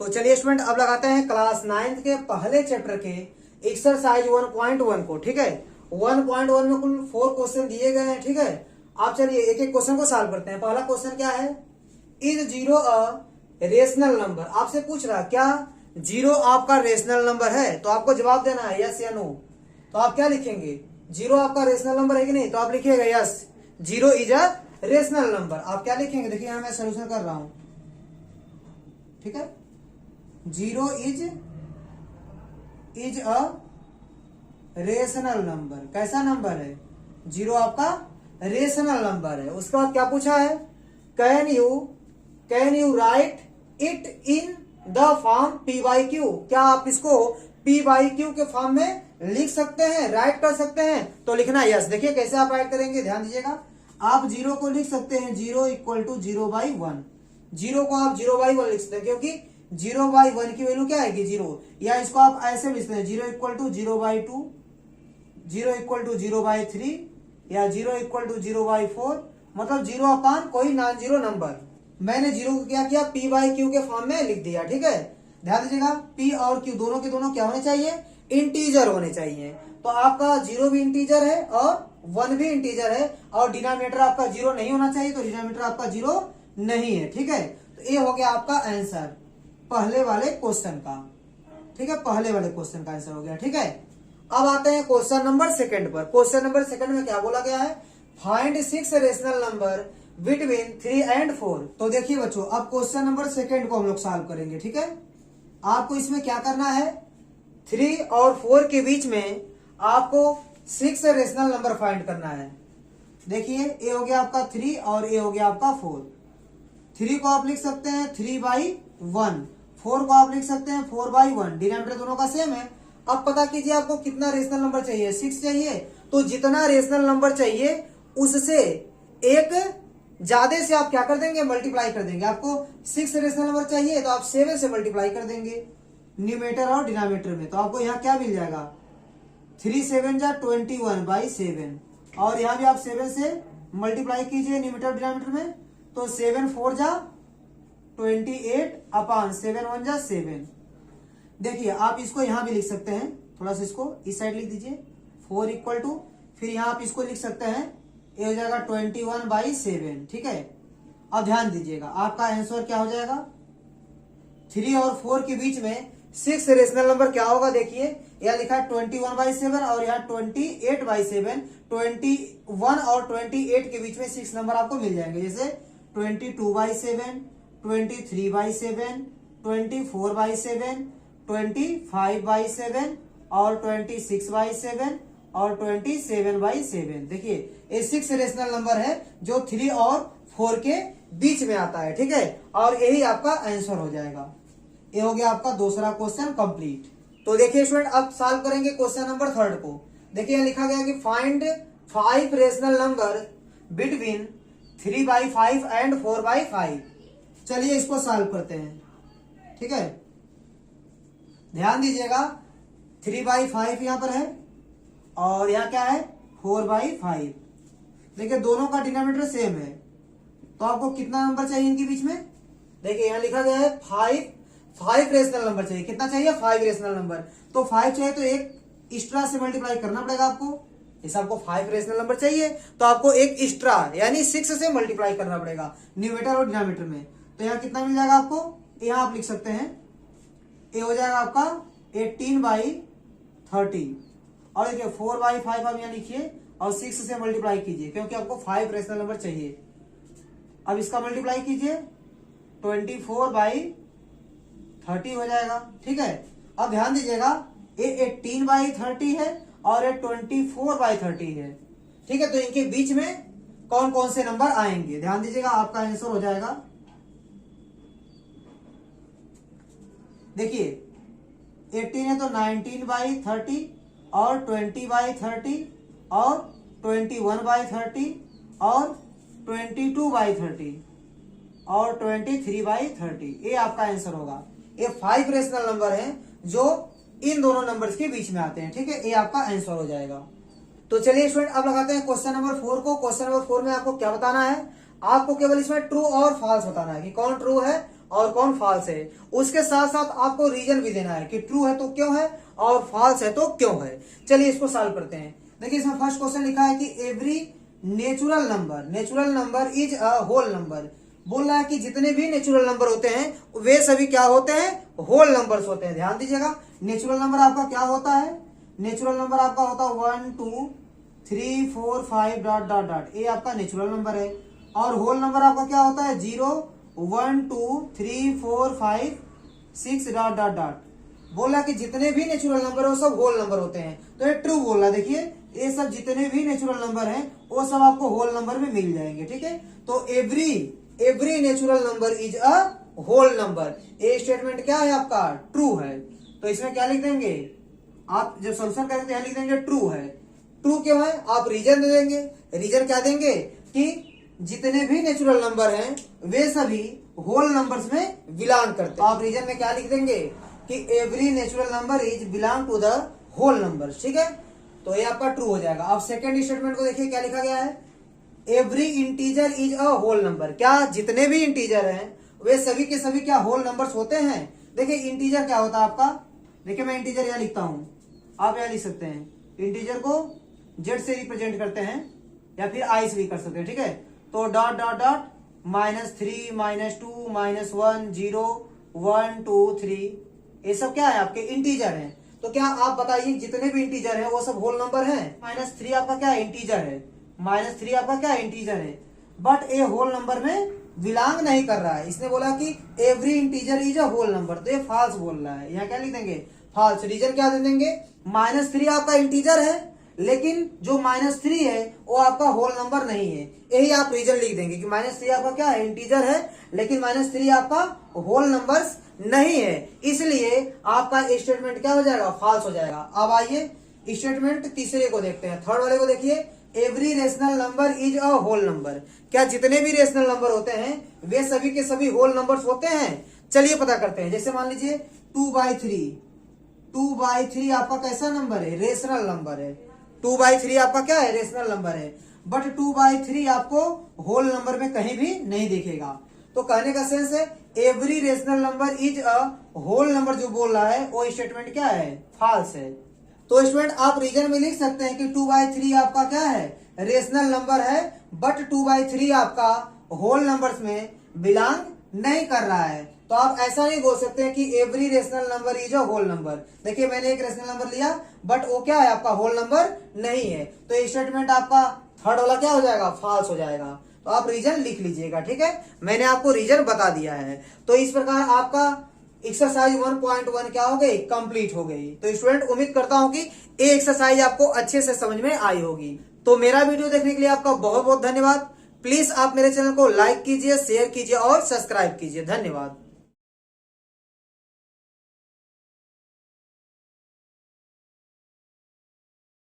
तो चलिए स्टूडेंट अब लगाते हैं क्लास 9th के पहले चैप्टर के एक्सरसाइज 1.1 को। ठीक है, 1.1 में कुल 4 क्वेश्चन दिए गए हैं। ठीक है, आप चलिए एक एक क्वेश्चन को सॉल्व करते हैं। पहला क्वेश्चन क्या है, is zero a rational number. आपसे पूछ रहा क्या जीरो आपका रेशनल नंबर है, तो आपको जवाब देना है यस या नो। तो आप क्या लिखेंगे, जीरो आपका रेशनल नंबर है कि नहीं, तो आप लिखिएगा yes, zero is a rational number. आप क्या लिखेंगे, देखिए यहां मैं सोल्यूशन कर रहा हूं। ठीक है, zero is a rational number. कैसा नंबर है, जीरो आपका रेशनल नंबर है। उसके बाद क्या पूछा है, can you right it in the form P by Q. क्या आप इसको पी बाई क्यू के फॉर्म में लिख सकते हैं, राइट कर सकते हैं, तो लिखना यस। देखिए कैसे आप राइट करेंगे, ध्यान दीजिएगा। आप जीरो को लिख सकते हैं जीरो इक्वल टू 0/1। जीरो को आप 0/1 लिख सकते हैं, क्योंकि 0/1 की वैल्यू क्या आएगी, जीरो। या इसको आप ऐसे लिख सकते हैं, zero equal to 0/2, zero equal to 0/3, या जीरो इक्वल टू 0/4। मतलब जीरो अपान कोई नॉन जीरो नंबर। मैंने जीरो को क्या किया, पी बाई क्यू के फॉर्म में लिख दिया। ठीक है, ध्यान दीजिएगा, पी और क्यू दोनों के दोनों क्या होने चाहिए, इंटीजर होने चाहिए। तो आपका जीरो भी इंटीजर है और वन भी इंटीजर है, और डिनोमिनेटर आपका जीरो नहीं होना चाहिए, तो डिनोमिनेटर आपका जीरो नहीं है। ठीक है, तो ये हो गया आपका आंसर पहले वाले क्वेश्चन का। ठीक है, पहले वाले क्वेश्चन का आंसर हो गया। ठीक है, अब आते हैं क्वेश्चन नंबर सेकंड पर। क्वेश्चन नंबर सेकंड में क्या बोला गया है, find 6 rational number between 3 and 4। तो देखिए बच्चों, अब क्वेश्चन नंबर सेकंड को हम लोग सॉल्व करेंगे। ठीक है, आपको इसमें क्या करना है, 3 और 4 के बीच में आपको 6 रेशनल नंबर फाइंड करना है। देखिए ए हो गया आपका 3 और ए हो गया आपका 4। 3 को आप लिख सकते हैं 3/1, 4 को आप लिख सकते हैं 4/1। डिनोमिनेटर दोनों का सेम है। अब पता कीजिए आपको कितना रेशनल नंबर चाहिए, 6 चाहिए। तो जितना रेशनल नंबर चाहिए उससे एक ज्यादा से आप क्या कर देंगे, मल्टीप्लाई कर देंगे। आपको 6 रेशनल नंबर चाहिए तो आप 7 से मल्टीप्लाई कर देंगे न्यूमेटर और डिनोमिनेटर में। तो आपको यहाँ क्या मिल जाएगा, 3 7 जा 21/7। और यहाँ भी आप 7 से मल्टीप्लाई कीजिए न्यूमेटर और डिनोमिनेटर में, तो 7 4 जा 28 अपान 7 1 जा 7। देखिए आप इसको यहां भी लिख सकते हैं, थोड़ा सा इसको इस साइड लिख दीजिए, 4 इक्वल टू, फिर यहां आप इसको लिख सकते हैं, ये हो जाएगा 21/7। ठीक है, अब ध्यान दीजिएगा आपका आंसर क्या हो जाएगा, 3 और 4 के बीच में 6 रेशनल नंबर क्या होगा। देखिए यह लिखा है 21/7 और यहाँ 28/7। 21 और 28 के बीच में 6 नंबर आपको मिल जाएंगे, जैसे 22/7, 23/7, 24/7, 25/7 और 26/7 और 27/7। देखिए ये 6 रेशनल नंबर है जो 3 और 4 के बीच में आता है। ठीक है, और यही आपका आंसर हो जाएगा। ये हो गया आपका दूसरा क्वेश्चन कंप्लीट। तो देखिए स्टूडेंट अब सॉल्व करेंगे क्वेश्चन नंबर थर्ड को। देखिए यहाँ लिखा गया कि find 5 rational number between 3/5 and 4/5। चलिए इसको सॉल्व करते हैं। ठीक है, ध्यान दीजिएगा 3/5 यहां पर है और यहाँ क्या है 4/5। देखिए दोनों का डिनोमिनेटर सेम है, तो आपको कितना नंबर चाहिए इनके बीच में। देखिए यहाँ लिखा गया है 5 रेशनल नंबर चाहिए। कितना चाहिए, 5 रेशनल नंबर। तो 5 चाहिए तो एक एक्स्ट्रा से मल्टीप्लाई करना पड़ेगा आपको। जैसे आपको 5 रेशनल नंबर चाहिए तो आपको एक एक्स्ट्रा यानी 6 से मल्टीप्लाई करना पड़ेगा न्यूमेटर और डिनोमिनेटर में। तो यहाँ कितना मिल जाएगा आपको, यहाँ आप लिख सकते हैं, ये हो जाएगा आपका 18/30। और देखिए 4/5 आप यहाँ लिखिए और 6 से मल्टीप्लाई कीजिए, क्योंकि आपको 5 रेशनल नंबर चाहिए। अब इसका मल्टीप्लाई कीजिए 24/30 हो जाएगा। ठीक है, अब ध्यान दीजिएगा ये 18/30 है और ये 24/30 है। ठीक है, तो इनके बीच में कौन कौन से नंबर आएंगे, ध्यान दीजिएगा आपका आंसर हो जाएगा। देखिए 18 है तो 19/30 और 20/30 और 21/30 और 22/30 और 23/30। ये आपका आंसर होगा। ये 5 रेशनल नंबर हैं जो इन दोनों नंबर्स के बीच में आते हैं। ठीक है, ये आपका आंसर हो जाएगा। तो चलिए स्टूडेंट अब लगाते हैं क्वेश्चन नंबर 4 को। क्वेश्चन नंबर 4 में आपको क्या बताना है, आपको केवल इसमें ट्रू और फॉल्स बताना है कि कौन ट्रू है और कौन फॉल्स है। उसके साथ साथ आपको रीजन भी देना है कि ट्रू है तो क्यों है और फॉल्स है तो क्यों है। चलिए इसको सॉल्व करते हैं। देखिए इसमें फर्स्ट क्वेश्चन लिखा है कि every natural number is a whole number. बोल रहा है कि जितने भी नेचुरल नंबर होते हैं वे सभी क्या होते हैं, होल नंबर्स होते हैं। ध्यान दीजिएगा, नेचुरल नंबर आपका क्या होता है, नेचुरल नंबर आपका होता है 1 2 3 4 5 डॉट डॉट डॉट, ये आपका नेचुरल नंबर है। और होल नंबर आपका क्या होता है 0 1 2 3 4 5 6 डॉट डॉट डॉट। बोला कि जितने भी नेचुरल नंबर है वो सब होल नंबर होते हैं, तो ये ट्रू बोला। देखिए ये सब जितने भी नेचुरल नंबर हैं वो सब आपको होल नंबर में मिल जाएंगे, ठीक है। तो every natural number is a whole number, ये स्टेटमेंट क्या है आपका, ट्रू है। तो इसमें क्या लिख देंगे, आप जब सोल्यूशन करेंगे यहाँ लिख देंगे ट्रू है। ट्रू क्यों है, आप रीजन दे देंगे। रीजन क्या देंगे कि जितने भी नेचुरल नंबर हैं वे सभी होल नंबर्स में बिलोंग करते हैं। आप रीजन में क्या लिख देंगे कि every natural number is belong to the whole number, ठीक है। तो ये आपका ट्रू हो जाएगा। अब सेकंड स्टेटमेंट को देखिए क्या लिखा गया है, every integer is a whole number. क्या जितने भी इंटीजर हैं वे सभी के सभी क्या होल नंबर्स होते हैं। देखिए इंटीजर क्या होता है आपका, देखिए मैं इंटीजर यहाँ लिखता हूं, आप यहाँ लिख सकते हैं। इंटीजर को जेड से रिप्रेजेंट करते हैं या फिर आई से भी कर सकते हैं, ठीक है। तो डॉट डॉट डॉट -3 -2 -1 0 1 2 3, ये सब क्या है आपके इंटीजर हैं। तो क्या आप बताइए जितने भी इंटीजर हैं वो सब होल नंबर हैं। -3 आपका क्या इंटीजर है, -3 आपका क्या इंटीजर है, बट ये होल नंबर में बिलोंग नहीं कर रहा है। इसने बोला कि every integer is a whole number, तो ये फॉल्स बोल रहा है। यहाँ क्या लिख देंगे, फॉल्स। रीजन क्या दे देंगे, -3 आपका इंटीजर है लेकिन जो -3 है वो आपका होल नंबर नहीं है। यही आप रीजन लिख देंगे कि -3 आपका क्या है, इंटीजर है लेकिन -3 आपका होल नंबर्स नहीं है, इसलिए आपका स्टेटमेंट क्या हो जाएगा, फॉल्स हो जाएगा। अब आइए स्टेटमेंट तीसरे को देखते हैं, थर्ड वाले को देखिए, every rational number is a whole number. क्या जितने भी रेशनल नंबर होते हैं वे सभी के सभी होल नंबर्स होते हैं। चलिए पता करते हैं। जैसे मान लीजिए 2/3 आपका कैसा नंबर है, रेशनल नंबर है। 2/3 आपका क्या है, रेशनल नंबर है, बट 2/3 आपको होल नंबर में कहीं भी नहीं दिखेगा। तो कहने का सेंस है every rational number is a whole number, जो बोल रहा है वो स्टेटमेंट क्या है, फॉल्स है। तो स्टूडेंट आप रीजन में लिख सकते हैं कि 2/3 आपका क्या है, रेशनल नंबर है, बट 2/3 आपका होल नंबर्स में बिलोंग नहीं कर रहा है। तो आप ऐसा नहीं बोल सकते कि every rational number is a whole number. देखिए मैंने एक रेशनल नंबर लिया बट वो क्या है, आपका होल नंबर नहीं है, तो ये स्टेटमेंट आपका थर्ड वाला क्या हो जाएगा, फॉल्स हो जाएगा। तो आप रीजन लिख लीजिएगा, ठीक है। मैंने आपको रीजन बता दिया है। तो इस प्रकार आपका एक्सरसाइज 1.1 क्या हो गई, कंप्लीट हो गई। तो स्टूडेंट उम्मीद करता हूं कि ये एक्सरसाइज आपको अच्छे से समझ में आई होगी। तो मेरा वीडियो देखने के लिए आपका बहुत बहुत धन्यवाद। प्लीज आप मेरे चैनल को लाइक कीजिए, शेयर कीजिए और सब्सक्राइब कीजिए। धन्यवाद।